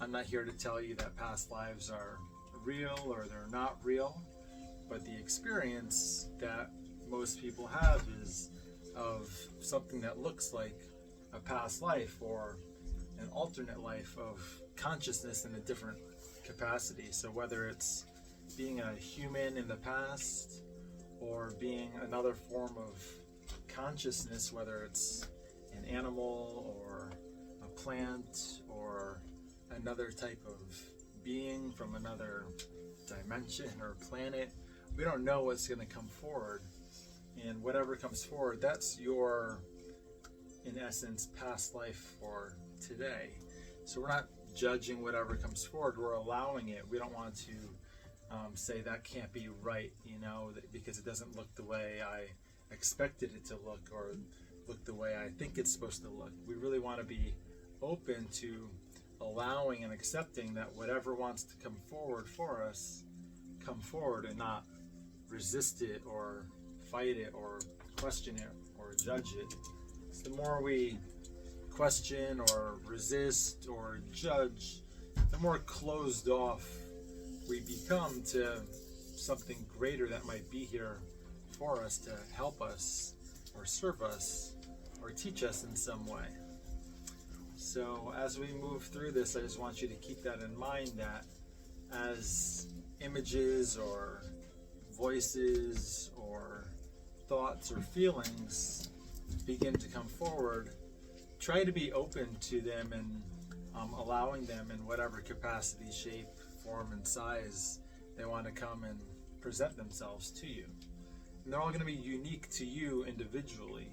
I'm not here to tell you that past lives are real or they're not real, but the experience that most people have is of something that looks like a past life or an alternate life of consciousness in a different capacity. So whether it's being a human in the past or being another form of consciousness, whether it's an animal or a plant or another type of being from another dimension or planet, we don't know what's going to come forward. And whatever comes forward, that's your, in essence, past life for today. So we're not judging whatever comes forward, we're allowing it. We don't want to say that can't be right, because it doesn't look the way I expected it to look or look the way I think it's supposed to look. We really want to be open to allowing and accepting that whatever wants to come forward for us, come forward, and not resist it or fight it or question it or judge it. So the more we question or resist or judge, the more closed off we become to something greater that might be here for us to help us or serve us or teach us in some way. So as we move through this, I just want you to keep that in mind, that as images or voices or thoughts or feelings begin to come forward, try to be open to them and allowing them in whatever capacity, shape, form, and size they want to come and present themselves to you. And they're all going to be unique to you individually.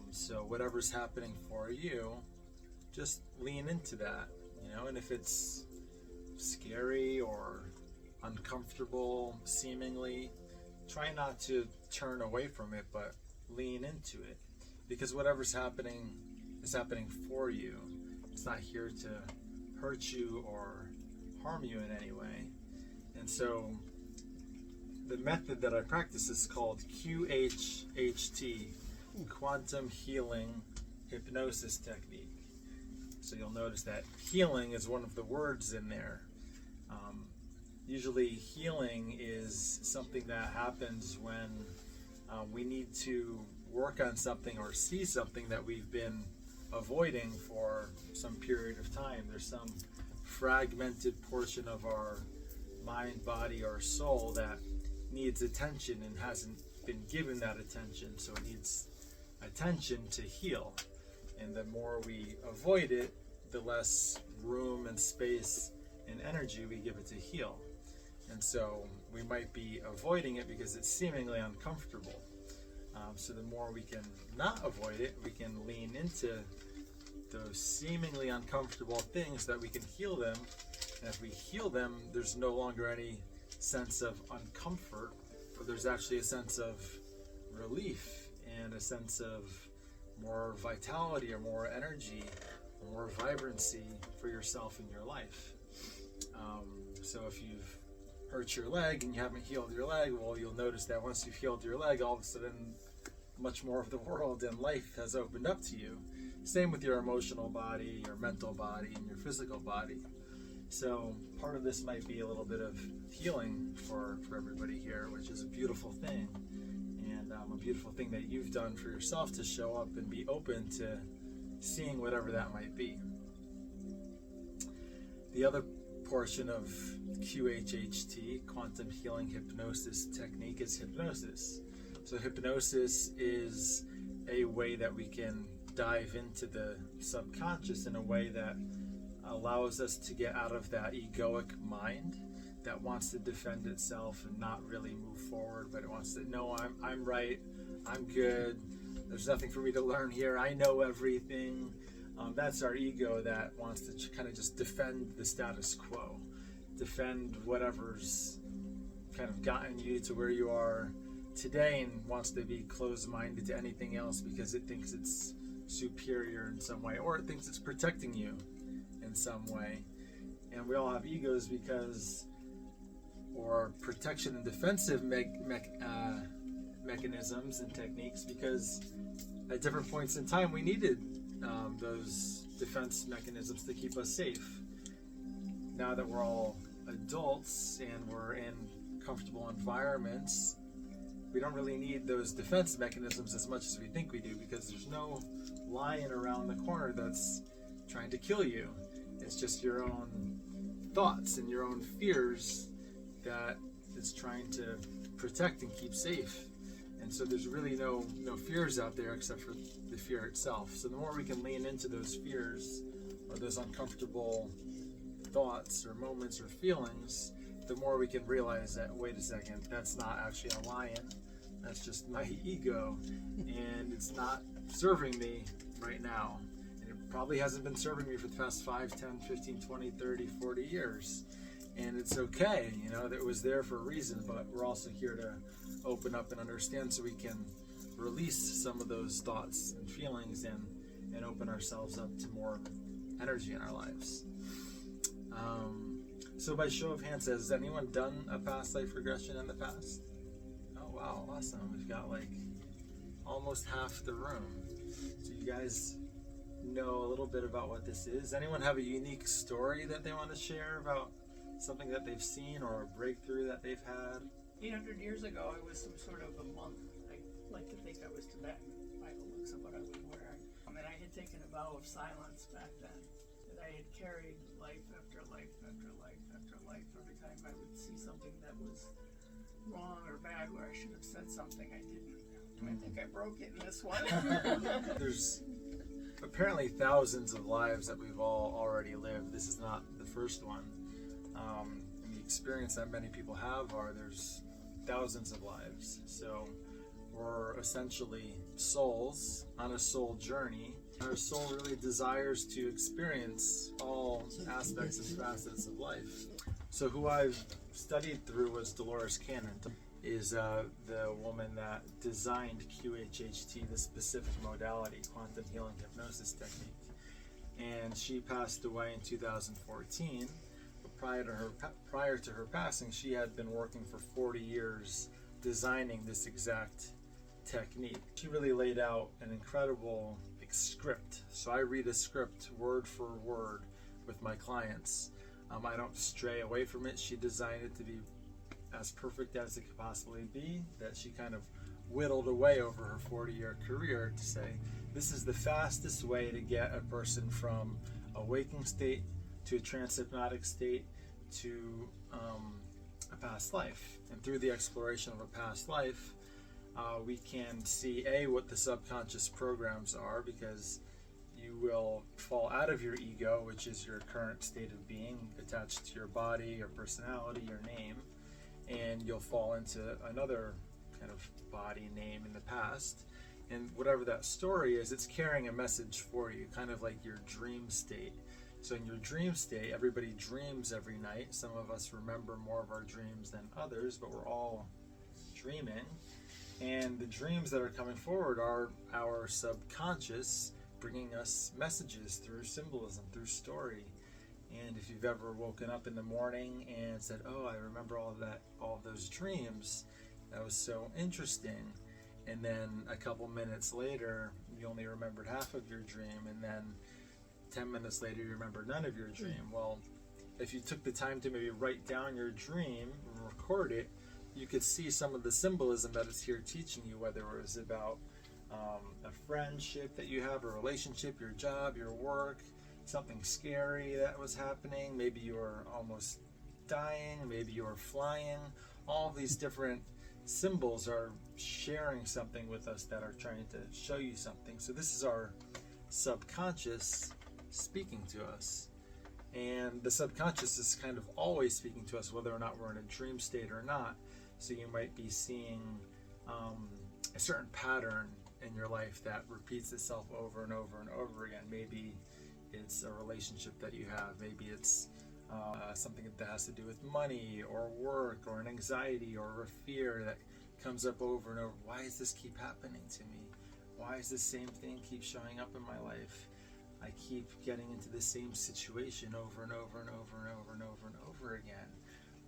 So whatever's happening for you, just lean into that, and if it's scary or uncomfortable seemingly, try not to turn away from it, but lean into it, because whatever's happening is happening for you. It's not here to hurt you or harm you in any way. And so the method that I practice is called QHHT, Quantum Healing Hypnosis Technique. So you'll notice that healing is one of the words in there. Usually healing is something that happens when we need to work on something or see something that we've been avoiding for some period of time. There's some fragmented portion of our mind, body, or soul that needs attention and hasn't been given that attention. So it needs attention to heal. And the more we avoid it, the less room and space and energy we give it to heal. And so we might be avoiding it because it's seemingly uncomfortable. So the more we can not avoid it, we can lean into those seemingly uncomfortable things that we can heal them. And if we heal them, there's no longer any sense of uncomfort, but there's actually a sense of relief and a sense of more vitality or more energy, or more vibrancy for yourself in your life. So if you've hurt your leg and you haven't healed your leg, well, you'll notice that once you've healed your leg, all of a sudden much more of the world and life has opened up to you. Same with your emotional body, your mental body, and your physical body. So part of this might be a little bit of healing for everybody here, which is a beautiful thing. And a beautiful thing that you've done for yourself to show up and be open to seeing whatever that might be. The other portion of QHHT, Quantum Healing Hypnosis Technique, is hypnosis. So hypnosis is a way that we can dive into the subconscious in a way that allows us to get out of that egoic mind that wants to defend itself and not really move forward, but it wants to know I'm right, I'm good, there's nothing for me to learn here, I know everything. That's our ego that wants to kind of just defend the status quo, defend whatever's kind of gotten you to where you are today, and wants to be closed-minded to anything else because it thinks it's superior in some way, or it thinks it's protecting you in some way. And we all have egos because, or protection and defensive mechanisms and techniques, because at different points in time we needed those defense mechanisms to keep us safe. now that we're all adults and we're in comfortable environments, we don't really need those defense mechanisms as much as we think we do, because there's no lion around the corner that's trying to kill you. It's just your own thoughts and your own fears that is trying to protect and keep safe. And so there's really no fears out there except for the fear itself. So the more we can lean into those fears or those uncomfortable thoughts or moments or feelings, the more we can realize that, wait a second, that's not actually a lion. That's just my ego, and it's not serving me right now. And it probably hasn't been serving me for the past 5, 10, 15, 20, 30, 40 years. And it's okay, that it was there for a reason, but we're also here to open up and understand so we can release some of those thoughts and feelings and open ourselves up to more energy in our lives. So by show of hands, has anyone done a past life regression in the past? Oh wow, awesome. We've got like almost half the room. So you guys know a little bit about what this is. Anyone have a unique story that they want to share about something that they've seen or a breakthrough that they've had? 800 years ago, I was some sort of a monk. I like to think I was Tibetan by the looks of what I was wearing. And I had taken a vow of silence back then, that I had carried life after life after life after life. Every time I would see something that was wrong or bad where I should have said something, I didn't. I think I broke it in this one. There's apparently thousands of lives that we've all already lived. This is not the first one. And the experience that many people have there's thousands of lives. So we're essentially souls on a soul journey. Our soul really desires to experience all aspects and facets of life. So who I've studied through was Dolores Cannon, is the woman that designed QHHT, the specific modality, quantum healing hypnosis technique. And she passed away in 2014. But prior to her passing, she had been working for 40 years designing this exact technique. She really laid out an incredible script. So I read a script word for word with my clients. I don't stray away from it. She designed it to be as perfect as it could possibly be, that she kind of whittled away over her 40-year career to say, this is the fastest way to get a person from a waking state to a transhypnotic state to a past life. And through the exploration of a past life, we can see what the subconscious programs are, because you will fall out of your ego, which is your current state of being attached to your body, your personality, your name, and you'll fall into another kind of body name in the past. And whatever that story is, it's carrying a message for you, kind of like your dream state. So in your dream state, everybody dreams every night. Some of us remember more of our dreams than others, but we're all dreaming. And the dreams that are coming forward are our subconscious bringing us messages through symbolism, through story. And if you've ever woken up in the morning and said, oh, I remember all of those dreams, that was so interesting. And then a couple minutes later, you only remembered half of your dream, and then 10 minutes later, you remember none of your dream. Well, if you took the time to maybe write down your dream and record it, you could see some of the symbolism that it's here teaching you, whether it was about a friendship that you have, a relationship, your job, your work, something scary that was happening. Maybe you were almost dying, maybe you were flying. All these different symbols are sharing something with us that are trying to show you something. So this is our subconscious speaking to us. And the subconscious is kind of always speaking to us, whether or not we're in a dream state or not. So you might be seeing a certain pattern in your life that repeats itself over and over and over again. Maybe it's a relationship that you have. Maybe it's something that has to do with money or work or an anxiety or a fear that comes up over and over. Why does this keep happening to me? Why does the same thing keep showing up in my life? I keep getting into the same situation over and over and over and over and over and over again.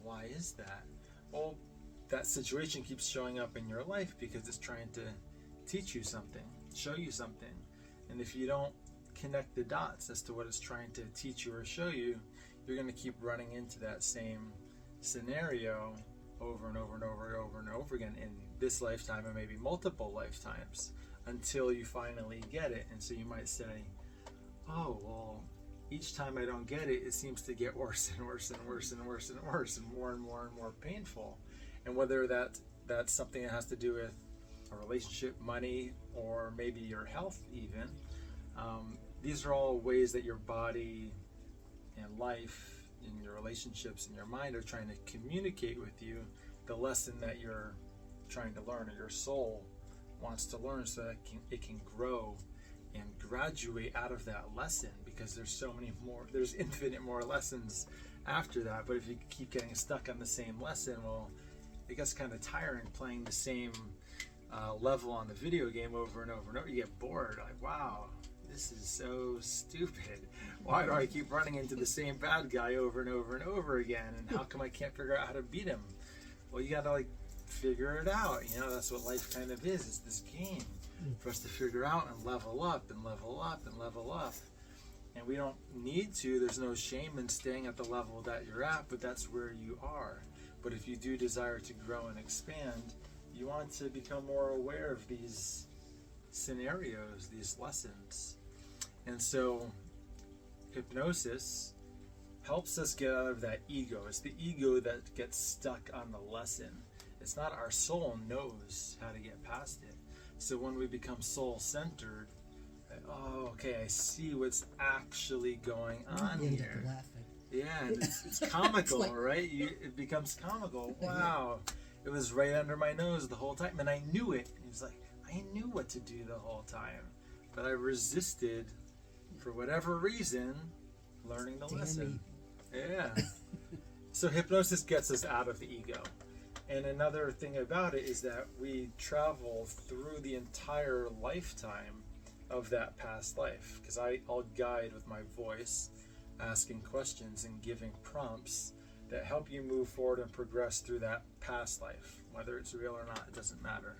Why is that? Well, that situation keeps showing up in your life because it's trying to teach you something, show you something. And if you don't connect the dots as to what it's trying to teach you or show you, you're going to keep running into that same scenario over and over and over and over again in this lifetime and maybe multiple lifetimes until you finally get it. And so you might say, oh, well, each time I don't get it, it seems to get worse and worse and worse and worse and worse and more painful. And whether that's something that has to do with a relationship, money, or maybe your health even, these are all ways that your body and life and your relationships and your mind are trying to communicate with you the lesson that you're trying to learn, or your soul wants to learn, so that it can grow and graduate out of that lesson, because there's infinite more lessons after that. But if you keep getting stuck on the same lesson, well, it gets kind of tiring playing the same level on the video game over and over and over. You get bored, like, wow, this is so stupid. Why do I keep running into the same bad guy over and over and over again? And how come I can't figure out how to beat him? Well, you gotta figure it out. That's what life kind of is. It's this game for us to figure out and level up and level up and level up. And we don't need to. There's no shame in staying at the level that you're at, but that's where you are. But if you do desire to grow and expand, you want to become more aware of these scenarios, these lessons. And so hypnosis helps us get out of that ego. It's the ego that gets stuck on the lesson. It's not. Our soul knows how to get past it. So when we become soul-centered, oh, okay, I see what's actually going on here. Yeah, it's comical, right? It becomes comical. Wow, it was right under my nose the whole time, and I knew it. It's like, I knew what to do the whole time, but I resisted, for whatever reason, learning the lesson. Yeah. So hypnosis gets us out of the ego. And another thing about it is that we travel through the entire lifetime of that past life, because I'll guide with my voice, asking questions and giving prompts that help you move forward and progress through that past life, whether it's real or not, it doesn't matter.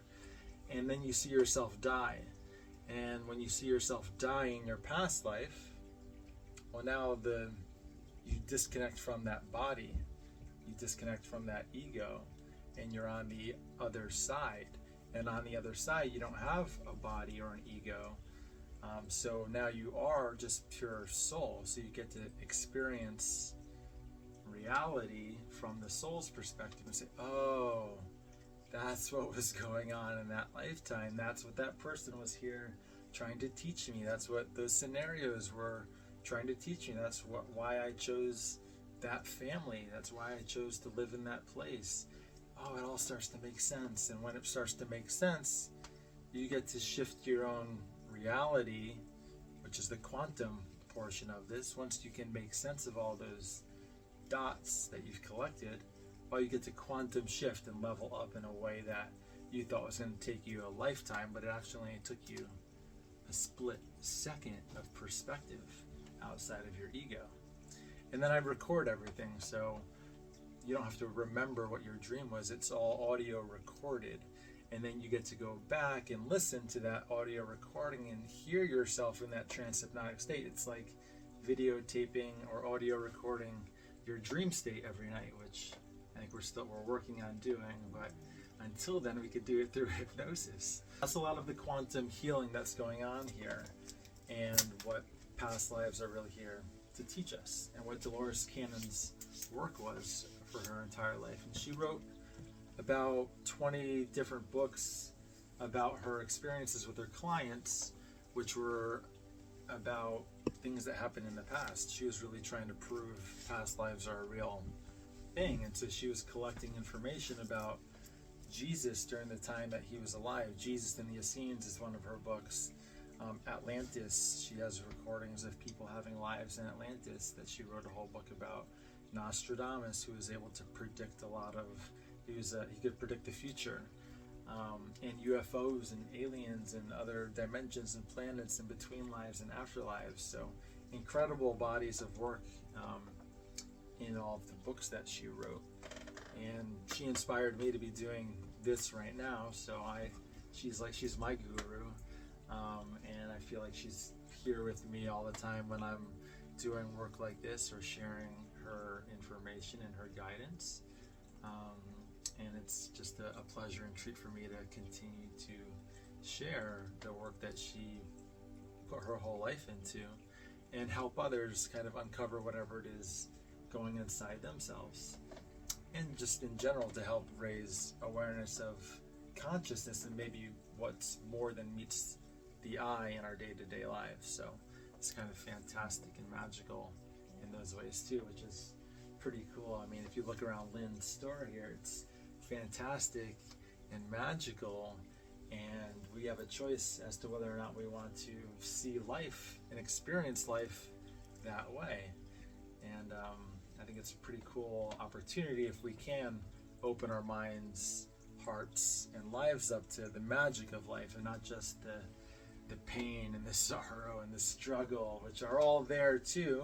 And then you see yourself die. And when you see yourself die in your past life, well, now you disconnect from that body, you disconnect from that ego, and you're on the other side. And on the other side, you don't have a body or an ego. So now you are just pure soul. So you get to experience reality from the soul's perspective and say, oh, that's what was going on in that lifetime. That's what that person was here trying to teach me. That's what those scenarios were trying to teach me. That's why I chose that family. That's why I chose to live in that place. Oh, it all starts to make sense. And when it starts to make sense, you get to shift your own reality, which is the quantum portion of this. Once you can make sense of all those dots that you've collected, well, you get to quantum shift and level up in a way that you thought was going to take you a lifetime, but it actually took you a split second of perspective outside of your ego. And then I record everything, so you don't have to remember what your dream was. It's all audio recorded. And then you get to go back and listen to that audio recording and hear yourself in that trance-hypnotic state. It's like videotaping or audio recording your dream state every night, which I think we're working on doing. But until then, we could do it through hypnosis. That's a lot of the quantum healing that's going on here, and what past lives are really here to teach us, and what Dolores Cannon's work was for her entire life. And she wrote about 20 different books about her experiences with her clients, which were about things that happened in the past. She was really trying to prove past lives are a real thing, and so she was collecting information about Jesus during the time that he was alive. Jesus and the Essenes is one of her books. Atlantis, she has recordings of people having lives in Atlantis that she wrote a whole book about. Nostradamus, who was able to predict a lot of, he could predict the future, and UFOs and aliens and other dimensions and planets in between lives and afterlives. So incredible bodies of work in all of the books that she wrote, and she inspired me to be doing this right now. So she's my guru, and I feel like she's here with me all the time when I'm doing work like this or sharing her information and her guidance. And it's just a pleasure and treat for me to continue to share the work that she put her whole life into and help others kind of uncover whatever it is going inside themselves. And just in general to help raise awareness of consciousness and maybe what's more than meets the eye in our day-to-day lives. So it's kind of fantastic and magical in those ways too, which is pretty cool. I mean, if you look around Lynn's store here, it's fantastic and magical, and we have a choice as to whether or not we want to see life and experience life that way. And I think it's a pretty cool opportunity if we can open our minds, hearts, and lives up to the magic of life, and not just the pain and the sorrow and the struggle, which are all there too,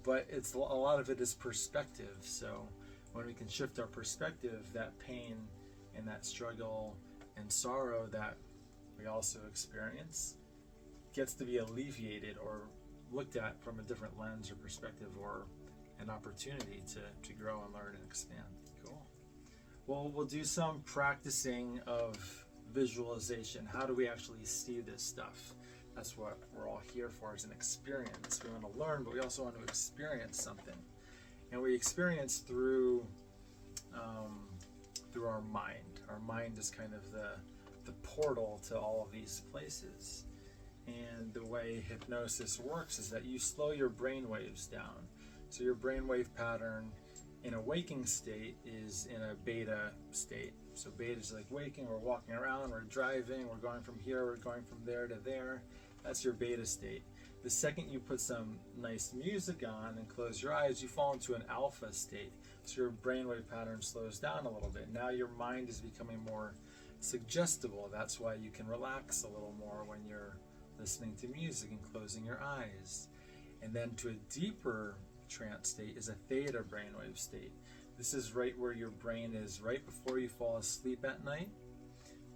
but it's a lot of it is perspective. So when we can shift our perspective, that pain and that struggle and sorrow that we also experience gets to be alleviated or looked at from a different lens or perspective, or an opportunity to grow and learn and expand. Cool. Well, we'll do some practicing of visualization. How do we actually see this stuff? That's what we're all here for, is an experience. We want to learn, but we also want to experience something. And we experience through our mind. Our mind is kind of the portal to all of these places. And the way hypnosis works is that you slow your brain waves down. So your brainwave pattern in a waking state is in a beta state. So beta is like waking, we're walking around, we're driving, we're going from here, we're going from there to there. That's your beta state. The second you put some nice music on and close your eyes, you fall into an alpha state. So your brainwave pattern slows down a little bit. Now your mind is becoming more suggestible. That's why you can relax a little more when you're listening to music and closing your eyes. And then to a deeper trance state is a theta brainwave state. This is right where your brain is right before you fall asleep at night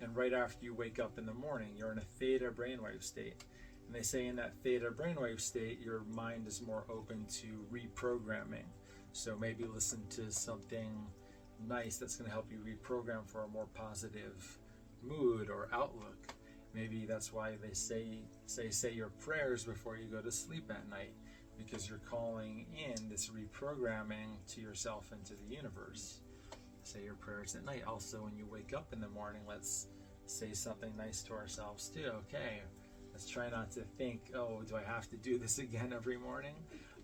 and right after you wake up in the morning. You're in a theta brainwave state. And they say in that theta brainwave state, your mind is more open to reprogramming. So maybe listen to something nice that's going to help you reprogram for a more positive mood or outlook. Maybe that's why they say your prayers before you go to sleep at night, because you're calling in this reprogramming to yourself and to the universe. Say your prayers at night. Also, when you wake up in the morning, let's say something nice to ourselves too. Okay, let's try not to think, oh, do I have to do this again every morning?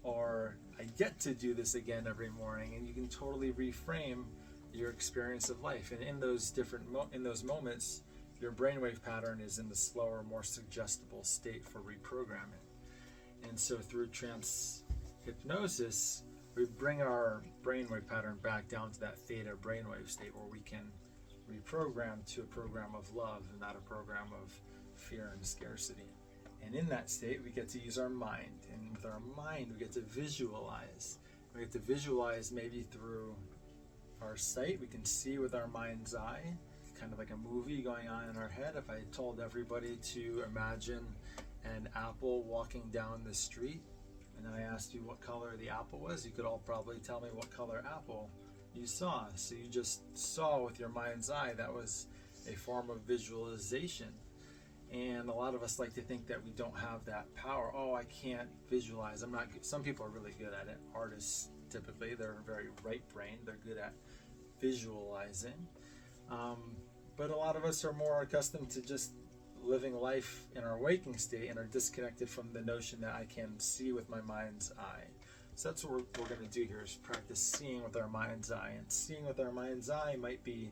Or I get to do this again every morning. And you can totally reframe your experience of life. And in those different in those moments, your brainwave pattern is in the slower, more suggestible state for reprogramming. And so through trance hypnosis, we bring our brainwave pattern back down to that theta brainwave state where we can reprogram to a program of love and not a program of fear and scarcity. And in that state, we get to use our mind. And with our mind, we get to visualize. We get to visualize maybe through our sight. We can see with our mind's eye, kind of like a movie going on in our head. If I told everybody to imagine an apple walking down the street, and then I asked you what color the apple was, you could all probably tell me what color apple you saw. So you just saw with your mind's eye. That was a form of visualization. And a lot of us like to think that we don't have that power. Oh, I can't visualize. I'm not good. Some people are really good at it. Artists, typically, they're very right-brained. They're good at visualizing. But a lot of us are more accustomed to just living life in our waking state and are disconnected from the notion that I can see with my mind's eye. So that's what we're going to do here, is practice seeing with our mind's eye. And seeing with our mind's eye might be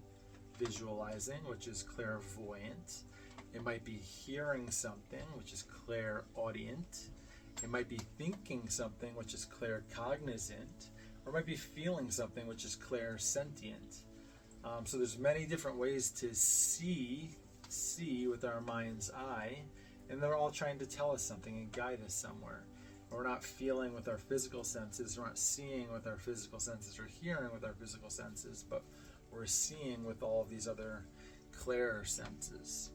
visualizing, which is clairvoyant. It might be hearing something, which is clairaudient. It might be thinking something, which is claircognizant. Or it might be feeling something, which is clairsentient. So there's many different ways to see with our mind's eye, and they're all trying to tell us something and guide us somewhere. We're not feeling with our physical senses, we're not seeing with our physical senses or hearing with our physical senses, but we're seeing with all of these other clair senses.